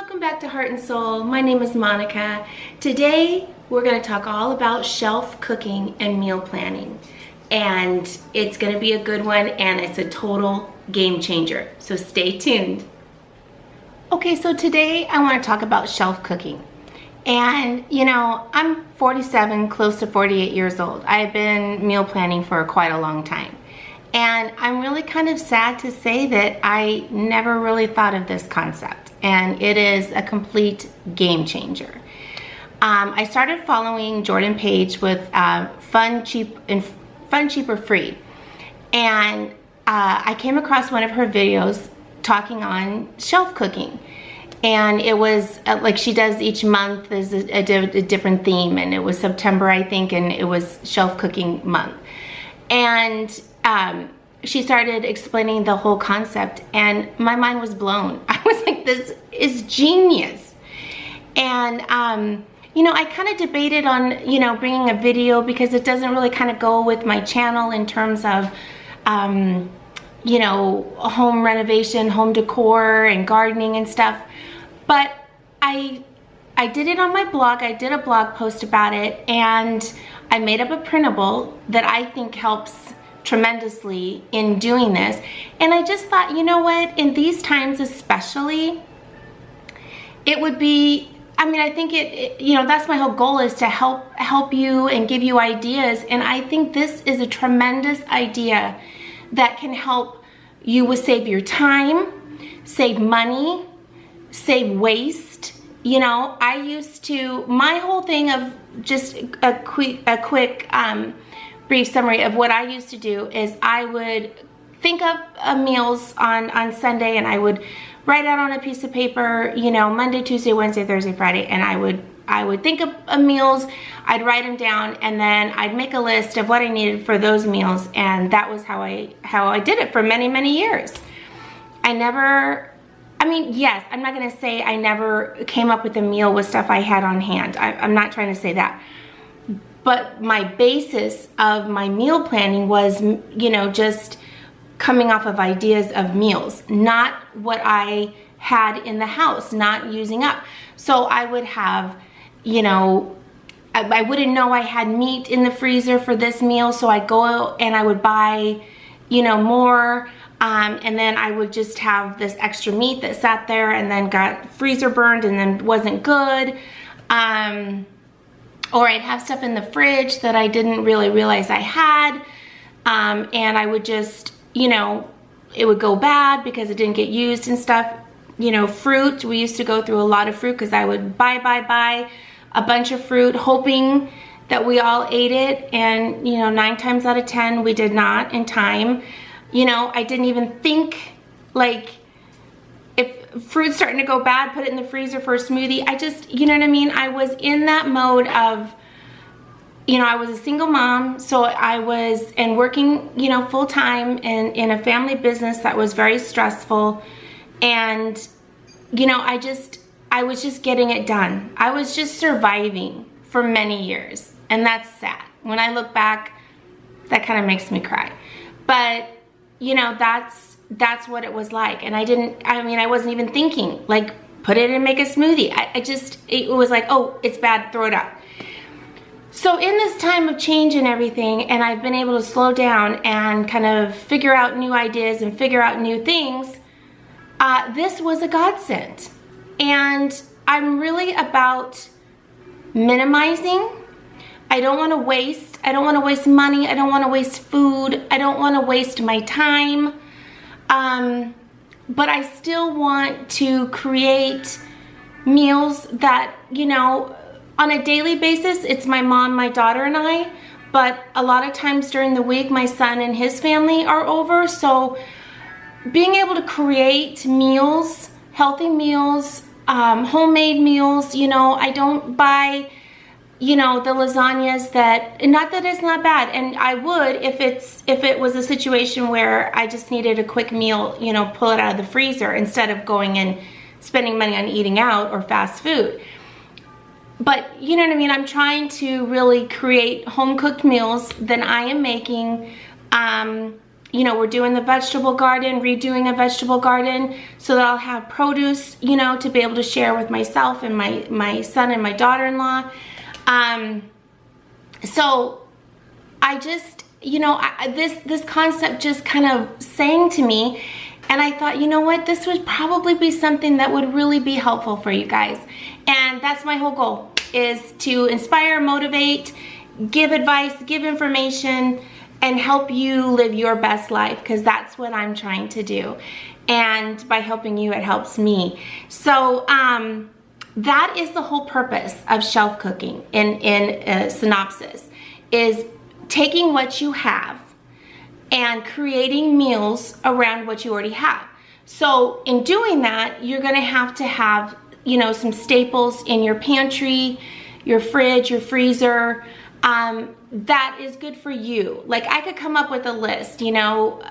Welcome back to Heart and Soul. My name is Monica. Today we're going to talk all about shelf cooking and meal planning. And it's going to be a good one, and it's a total game changer. So stay tuned. Okay, so today I want to talk about shelf cooking. And you know, I'm 47, close to 48 years old. I've been meal planning for quite a long time. And I'm really kind of sad to say that I never really thought of this concept. And it is a complete game changer. I started following Jordan Page with Fun, Cheaper, Free. And I came across one of her videos talking on shelf cooking. And it was like she does each month is a different theme. And it was September, I think, and it was shelf cooking month. And she started explaining the whole concept, and my mind was blown. I was like, this is genius. And you know, I kind of debated on, you know, bringing a video because it doesn't really kind of go with my channel in terms of you know, home renovation, home decor, and gardening and stuff. But I did it on my blog. I did a blog post about it, and I made up a printable that I think helps tremendously in doing this. And I just thought, you know what, in these times especially, it would be, I mean, I think it you know, that's my whole goal, is to help you and give you ideas. And I think this is a tremendous idea that can help you with save your time, save money, save waste. You know, I used to, my whole thing of just a quick brief summary of what I used to do is I would think up meals on Sunday, and I would write out on a piece of paper, you know, Monday, Tuesday, Wednesday, Thursday, Friday, and I would think of meals, I'd write them down, and then I'd make a list of what I needed for those meals. And that was how I did it for many, many years. I mean, yes, I'm not gonna say I never came up with a meal with stuff I had on hand. I'm not trying to say that. But my basis of my meal planning was, you know, just coming off of ideas of meals, not what I had in the house, not using up. So I would have, you know, I wouldn't know I had meat in the freezer for this meal, so I'd go and I would buy, you know, more, and then I would just have this extra meat that sat there and then got freezer burned and then wasn't good. Or I'd have stuff in the fridge that I didn't really realize I had, and I would just, you know, it would go bad because it didn't get used and stuff. You know, fruit, we used to go through a lot of fruit because I would buy a bunch of fruit hoping that we all ate it, and you know, 9 times out of 10 we did not in time. You know, I didn't even think, like, if fruit's starting to go bad, put it in the freezer for a smoothie. I just, you know what I mean? I was in that mode of, you know, I was a single mom, so I was, and working, you know, full time in a family business that was very stressful. And, you know, I was just getting it done. I was just surviving for many years. And that's sad. When I look back, that kind of makes me cry. But, you know, that's what it was like. And I wasn't even thinking, like, put it and make a smoothie. It was like, oh, it's bad, throw it out. So in this time of change and everything, and I've been able to slow down and kind of figure out new ideas and figure out new things, this was a godsend. And I'm really about minimizing. I don't want to waste. I don't want to waste money. I don't want to waste food. I don't want to waste my time. But I still want to create meals that, you know, on a daily basis, it's my mom, my daughter, and I. But a lot of times during the week, my son and his family are over. So being able to create meals, healthy meals, homemade meals, you know, I don't buy, you know, the lasagnas that, not that it's not bad, and I would if it was a situation where I just needed a quick meal, you know, pull it out of the freezer instead of going and spending money on eating out or fast food. But you know what I mean, I'm trying to really create home cooked meals that I am making you know, we're doing the vegetable garden, redoing a vegetable garden, so that I'll have produce, you know, to be able to share with myself and my son and my daughter-in-law. So I just, you know, this concept just kind of sang to me, and I thought, you know what, this would probably be something that would really be helpful for you guys. And that's my whole goal, is to inspire, motivate, give advice, give information, and help you live your best life, because that's what I'm trying to do. And by helping you, it helps me. So that is the whole purpose of shelf cooking in synopsis, is taking what you have and creating meals around what you already have. So in doing that, you're gonna have to have, you know, some staples in your pantry, your fridge, your freezer, that is good for you. Like, I could come up with a list, you know,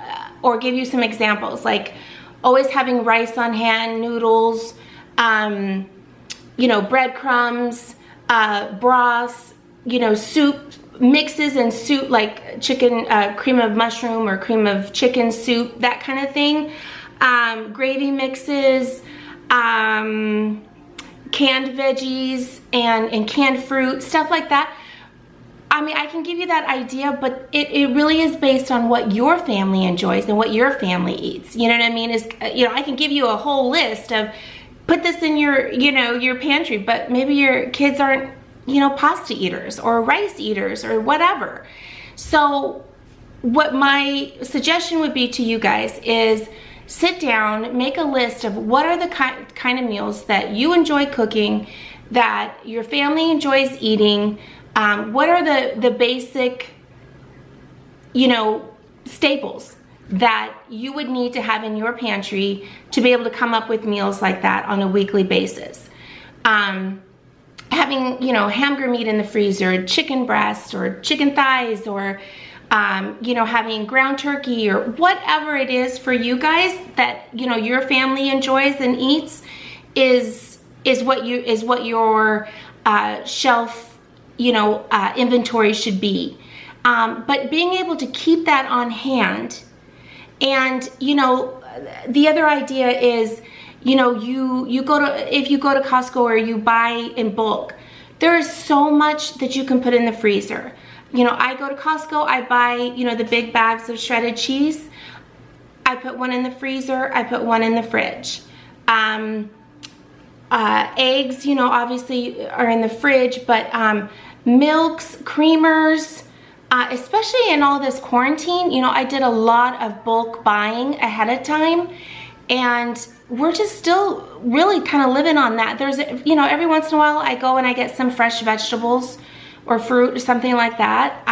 or give you some examples, like always having rice on hand, noodles, you know, breadcrumbs, broths, you know, soup mixes and soup, like chicken, cream of mushroom or cream of chicken soup, that kind of thing. Gravy mixes, canned veggies and canned fruit, stuff like that. I mean, I can give you that idea, but it really is based on what your family enjoys and what your family eats. You know what I mean? Is, you know, I can give you a whole list of, put this in your, you know, your pantry, but maybe your kids aren't, you know, pasta eaters or rice eaters or whatever. So what my suggestion would be to you guys is sit down, make a list of what are the kind of meals that you enjoy cooking, that your family enjoys eating. What are the basic, you know, staples that you would need to have in your pantry to be able to come up with meals like that on a weekly basis? Having, you know, hamburger meat in the freezer, chicken breast or chicken thighs, or you know, having ground turkey, or whatever it is for you guys that, you know, your family enjoys and eats, is what your shelf, you know, inventory should be. But being able to keep that on hand, and, you know, the other idea is, you know, if you go to Costco or you buy in bulk, there is so much that you can put in the freezer. You know, I go to Costco, I buy, you know, the big bags of shredded cheese. I put one in the freezer, I put one in the fridge. Eggs, you know, obviously are in the fridge, but milks, creamers, especially in all this quarantine, you know, I did a lot of bulk buying ahead of time, and we're just still really kind of living on that. There's, you know, every once in a while I go and I get some fresh vegetables or fruit or something like that.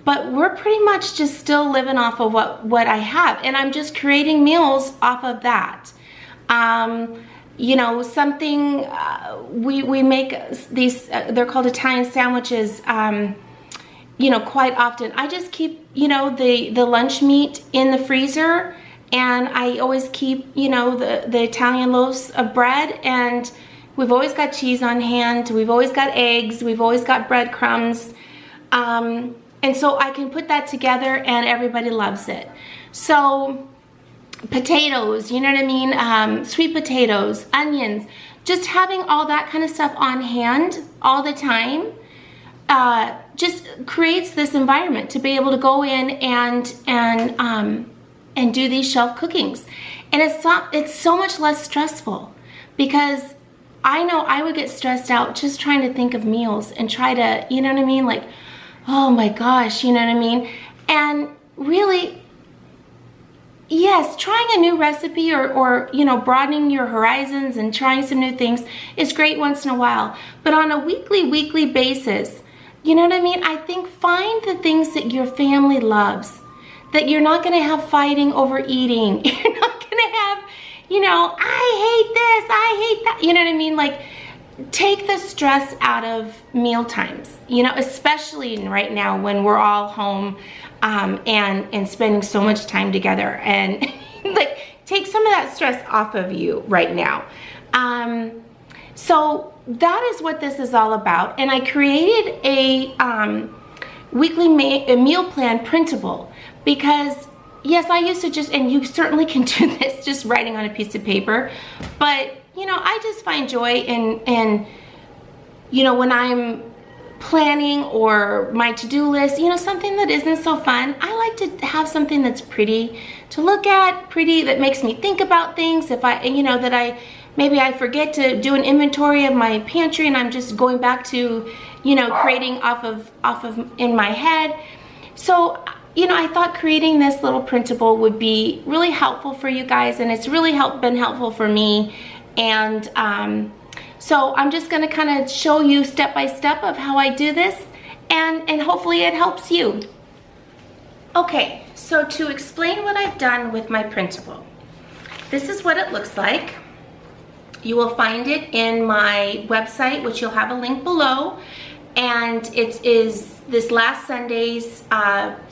But we're pretty much just still living off of what I have, and I'm just creating meals off of that. You know, something, we make these, they're called Italian sandwiches, you know, quite often. I just keep, you know, the lunch meat in the freezer, and I always keep, you know, the Italian loaves of bread, and we've always got cheese on hand, we've always got eggs, we've always got breadcrumbs, and so I can put that together and everybody loves it. So potatoes, you know what I mean, sweet potatoes, onions, just having all that kind of stuff on hand all the time just creates this environment to be able to go in and do these shelf cookings. And it's so much less stressful, because I know I would get stressed out just trying to think of meals and try to, you know what I mean, like, oh my gosh, you know what I mean? And really, yes, trying a new recipe or you know, broadening your horizons and trying some new things is great once in a while. But on a weekly basis, you know what I mean? I think find the things that your family loves, that you're not gonna have fighting over eating. You're not gonna have, you know, I hate this, I hate that. You know what I mean? Like, take the stress out of meal times, you know, especially right now when we're all home and spending so much time together, and like, take some of that stress off of you right now. So that is what this is all about. And I created a weekly meal plan printable, because yes, I used to just, and you certainly can do this just writing on a piece of paper, but you know, I just find joy in you know, when I'm planning or my to-do list, you know, something that isn't so fun. I like to have something that's pretty to look at, pretty, that makes me think about things. If I, you know, that maybe I forget to do an inventory of my pantry and I'm just going back to, you know, creating off of in my head. So, you know, I thought creating this little printable would be really helpful for you guys, and it's really been helpful for me. And so I'm just gonna kind of show you step by step of how I do this, and hopefully it helps you. Okay, so to explain what I've done with my printable, this is what it looks like. You will find it in my website, which you'll have a link below, and it is this last Sunday's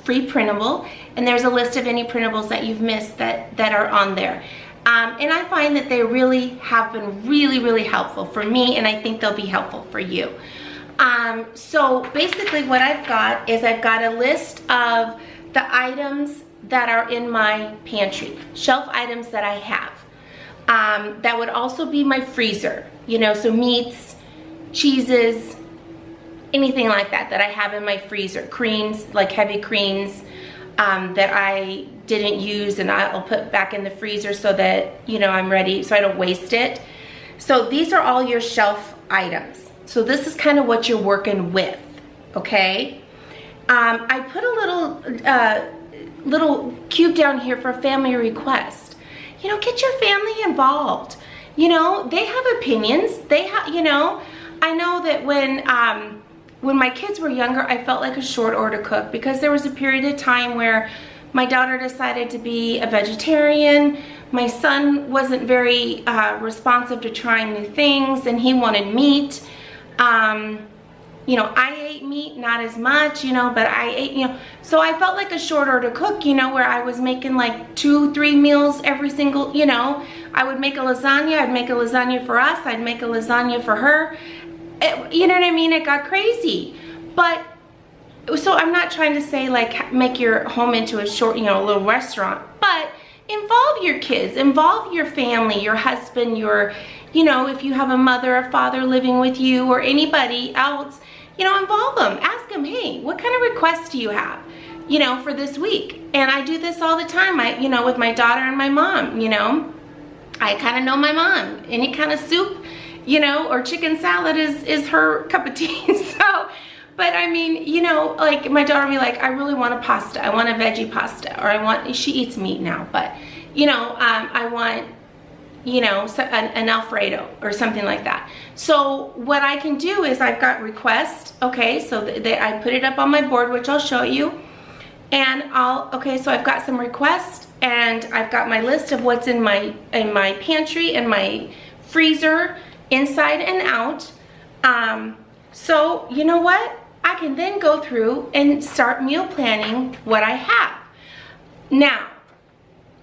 free printable, and there's a list of any printables that you've missed that are on there. And I find that they really have been really helpful for me, and I think they'll be helpful for you. So basically what I've got is I've got a list of the items that are in my pantry, shelf items that I have. That would also be my freezer, you know, so meats, cheeses, anything like that I have in my freezer. Creams, like heavy creams that I didn't use, and I'll put back in the freezer so that, you know, I'm ready, so I don't waste it. So these are all your shelf items. So this is kind of what you're working with, okay? I put a little cube down here for family request. You know, get your family involved. You know, they have opinions. They have, you know, I know that when my kids were younger, I felt like a short order cook, because there was a period of time where my daughter decided to be a vegetarian. My son wasn't very responsive to trying new things, and he wanted meat. You know, I ate meat, not as much, you know, but I ate, you know, so I felt like a short order cook, you know, where I was making like 2-3 meals every single, you know, I would make a lasagna, I'd make a lasagna for us, I'd make a lasagna for her. You know what I mean? It got crazy. But so I'm not trying to say like make your home into a short, you know, a little restaurant, but involve your kids, involve your family, your husband, your, you know, if you have a mother or father living with you or anybody else, you know, involve them. Ask them, hey, what kind of requests do you have, you know, for this week? And I do this all the time, you know, with my daughter and my mom, you know. I kind of know my mom. Any kind of soup, you know, or chicken salad is her cup of tea. So, but I mean, you know, like my daughter will be like, I really want a pasta. I want a veggie pasta, or she eats meat now, but you know, I want, you know, an Alfredo or something like that. So what I can do is I've got requests, okay, so I put it up on my board, which I'll show you, and okay, so I've got some requests, and I've got my list of what's in my pantry and my freezer, inside and out. So you know what? I can then go through and start meal planning what I have. Now,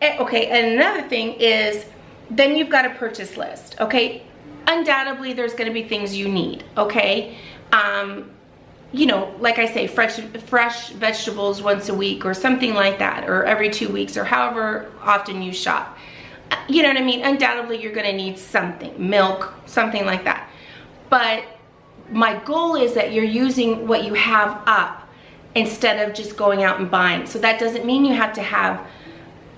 okay, and another thing is, then you've got a purchase list, okay? Undoubtedly, there's gonna be things you need, okay? You know, like I say, fresh vegetables once a week or something like that, or every 2 weeks, or however often you shop. You know what I mean? Undoubtedly, you're gonna need something, milk, something like that. But my goal is that you're using what you have up instead of just going out and buying. So that doesn't mean you have to have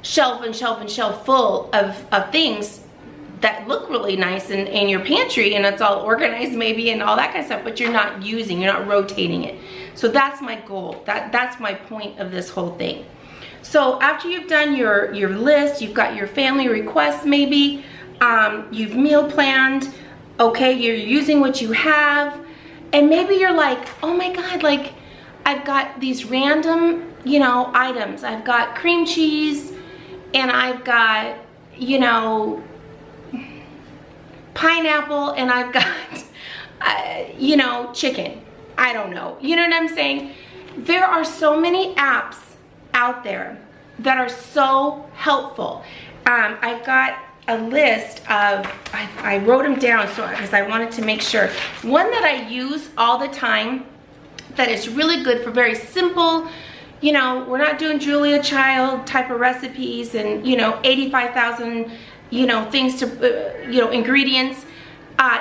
shelf and shelf and shelf full of things that look really nice in your pantry, and it's all organized maybe and all that kind of stuff, but you're not using, you're not rotating it. So that's my goal. That's my point of this whole thing. So after you've done your list, you've got your family requests maybe, you've meal planned, okay, you're using what you have, and maybe you're like, oh my God, like I've got these random, you know, items. I've got cream cheese, and I've got, you know, pineapple, and I've got, you know, chicken. I don't know. You know what I'm saying? There are so many apps out there that are so helpful. I've got a list of, I wrote them down because I wanted to make sure. One that I use all the time that is really good for very simple, you know, we're not doing Julia Child type of recipes and, you know, 85,000, you know, things to, you know, ingredients.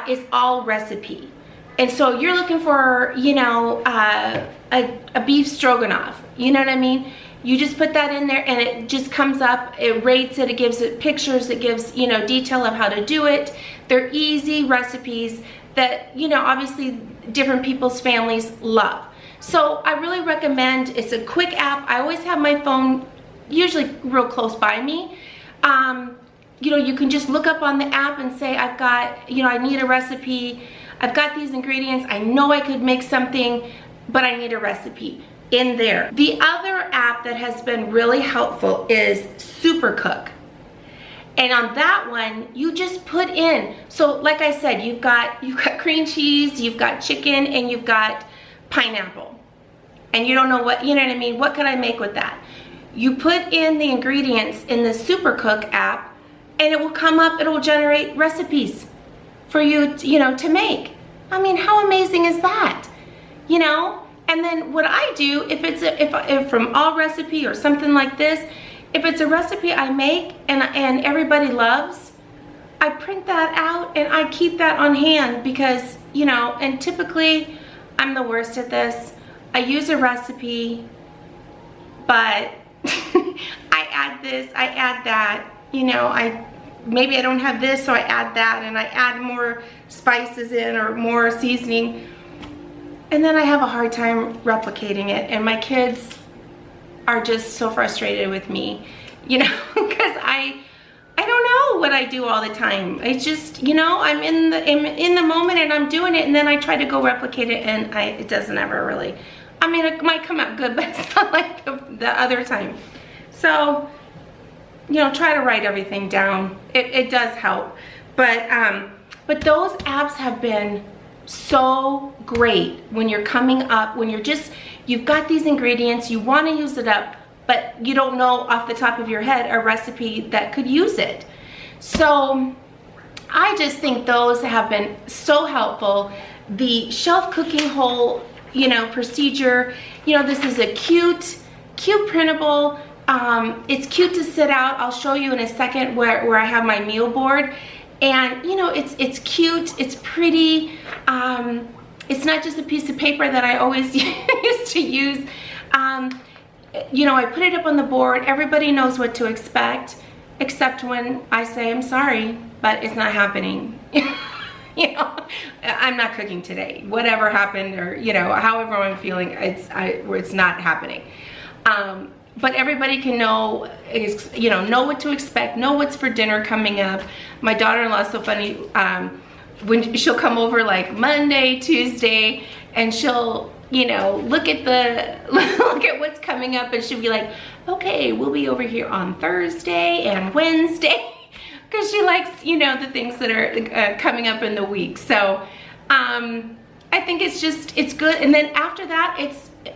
It's all recipe. And so you're looking for, you know, a beef stroganoff, you know what I mean? You just put that in there and it just comes up, it rates it, it gives it pictures, it gives, you know, detail of how to do it. They're easy recipes that, you know, obviously different people's families love. So I really recommend, it's a quick app. I always have my phone usually real close by me. You know, you can just look up on the app and say, I've got, you know, I need a recipe. I've got these ingredients. I know I could make something, but I need a recipe in there. The other app that has been really helpful is Supercook. And on that one, you just put in, so like I said, you've got cream cheese, you've got chicken, and you've got pineapple. And you don't know what, you know what I mean? What could I make with that? You put in the ingredients in the Supercook app, and it will come up, it will generate recipes for you, you know, to make. I mean, how amazing is that? You know? And then what I do, if it's if from Allrecipes or something like this, if it's a recipe I make and everybody loves, I print that out and I keep that on hand because, you know, and typically I'm the worst at this. I use a recipe, but I add this, I add that, you know, maybe I don't have this, so I add that, and I add more spices in or more seasoning, and then I have a hard time replicating it, and my kids are just so frustrated with me, you know, because I don't know what I do all the time. It's just, you know, I'm in the moment and I'm doing it, and then I try to go replicate it, and it doesn't ever really. I mean, it might come out good, but it's not like the other time. So, you know, try to write everything down. It does help. But those apps have been so great when you're coming up, when you've got these ingredients, you want to use it up, but you don't know off the top of your head a recipe that could use it. So I just think those have been so helpful. The shelf cooking whole, you know, procedure, you know, this is a cute printable. It's cute to sit out. I'll show you in a second where I have my meal board, and you know, it's cute, it's pretty. It's not just a piece of paper that I always used to use. You know, I put it up on the board. Everybody knows what to expect, except when I say, I'm sorry, but it's not happening. You know, I'm not cooking today. Whatever happened, or you know, however I'm feeling, it's not happening. But everybody can know, you know what to expect, know what's for dinner coming up. My daughter-in-law is so funny. When she'll come over like Monday, Tuesday, and she'll, you know, look at what's coming up, and she'll be like, okay, we'll be over here on Thursday and Wednesday, because she likes, you know, the things that are coming up in the week. So I think it's good. And then after that,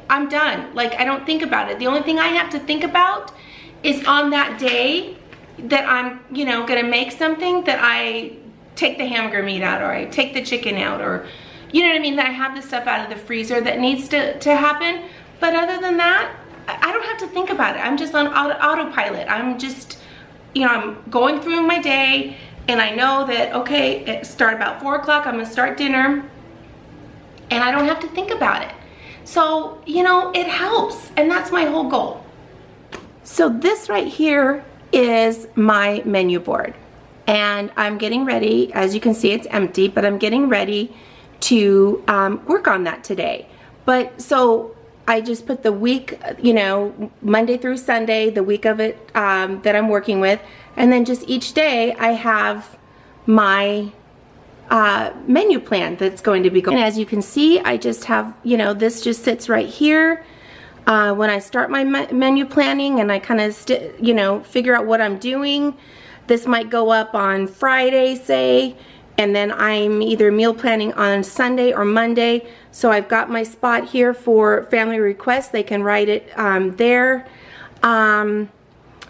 I'm done. Like, I don't think about it. The only thing I have to think about is on that day that I'm, you know, gonna make something, that I take the hamburger meat out, or I take the chicken out, or, you know what I mean, that I have the stuff out of the freezer that needs to happen. But other than that, I don't have to think about it. I'm just on autopilot. I'm just, you know, I'm going through my day, and I know that, okay, it start about 4 o'clock, I'm gonna start dinner, and I don't have to think about it. So, you know, it helps, and that's my whole goal. So this right here is my menu board, and I'm getting ready. As you can see, it's empty, but I'm getting ready to work on that today. But so I just put the week, you know, Monday through Sunday, the week of it that I'm working with, and then just each day I have my menu plan that's going to be going. And as you can see, I just have, you know, this just sits right here. When I start my menu planning and I kind of, you know, figure out what I'm doing, this might go up on Friday, say, and then I'm either meal planning on Sunday or Monday. So I've got my spot here for family requests. They can write it there.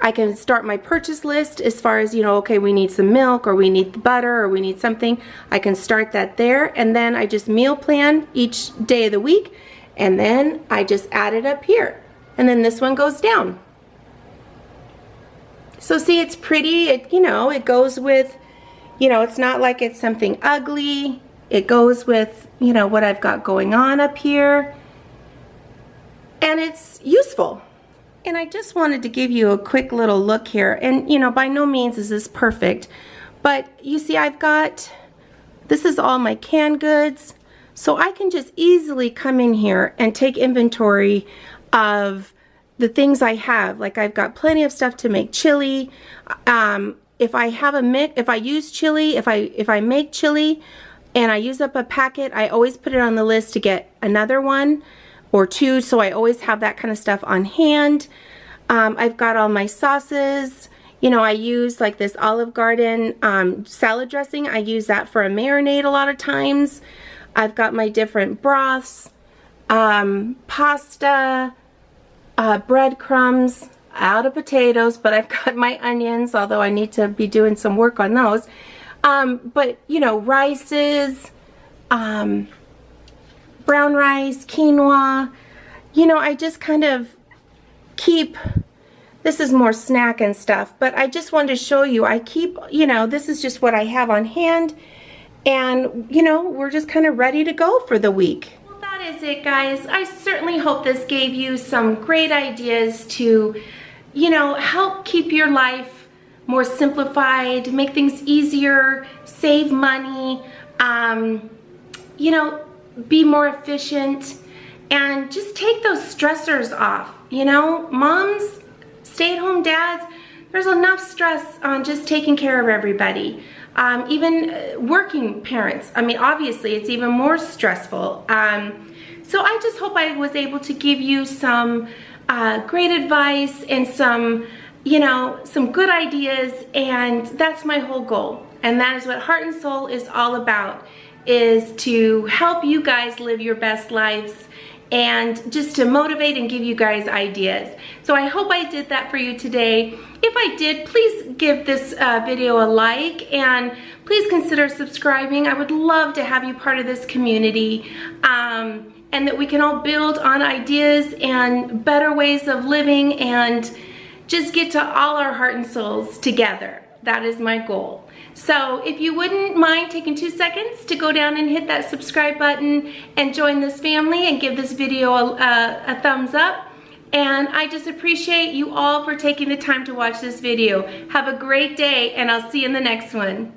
I can start my purchase list as far as, you know, okay, we need some milk, or we need the butter, or we need something. I can start that there, and then I just meal plan each day of the week, and then I just add it up here. and then this one goes down. So see, it's pretty. It, you know, it goes with, you know, it's not like it's something ugly. It goes with, you know, what I've got going on up here. And it's useful. And I just wanted to give you a quick little look here. And, you know, by no means is this perfect. But you see, I've got, this is all my canned goods. So I can just easily come in here and take inventory of the things I have. Like I've got plenty of stuff to make chili. If I have a mix, if I use chili, if I make chili and I use up a packet, I always put it on the list to get another one or two, so I always have that kind of stuff on hand. I've got all my sauces. You know, I use like this Olive Garden salad dressing. I use that for a marinade a lot of times. I've got my different broths, pasta, breadcrumbs, out of potatoes, but I've got my onions, although I need to be doing some work on those. But, you know, rices, brown rice, quinoa. You know, I just kind of keep, this is more snack and stuff, but I just wanted to show you, I keep, you know, this is just what I have on hand, and, you know, we're just kind of ready to go for the week. Well, that is it, guys. I certainly hope this gave you some great ideas to, you know, help keep your life more simplified, make things easier, save money, you know, be more efficient, and just take those stressors off. You know, moms, stay-at-home dads, there's enough stress on just taking care of everybody. Even working parents, I mean, obviously it's even more stressful. So I just hope I was able to give you some great advice and some, you know, some good ideas, and that's my whole goal. And that is what Heart and Soul is all about, is to help you guys live your best lives and just to motivate and give you guys ideas. So I hope I did that for you today. If I did, please give this video a like, and please consider subscribing. I would love to have you part of this community, and that we can all build on ideas and better ways of living and just get to all our heart and souls together. That is my goal. So if you wouldn't mind taking 2 seconds to go down and hit that subscribe button and join this family and give this video a thumbs up. And I just appreciate you all for taking the time to watch this video. Have a great day, and I'll see you in the next one.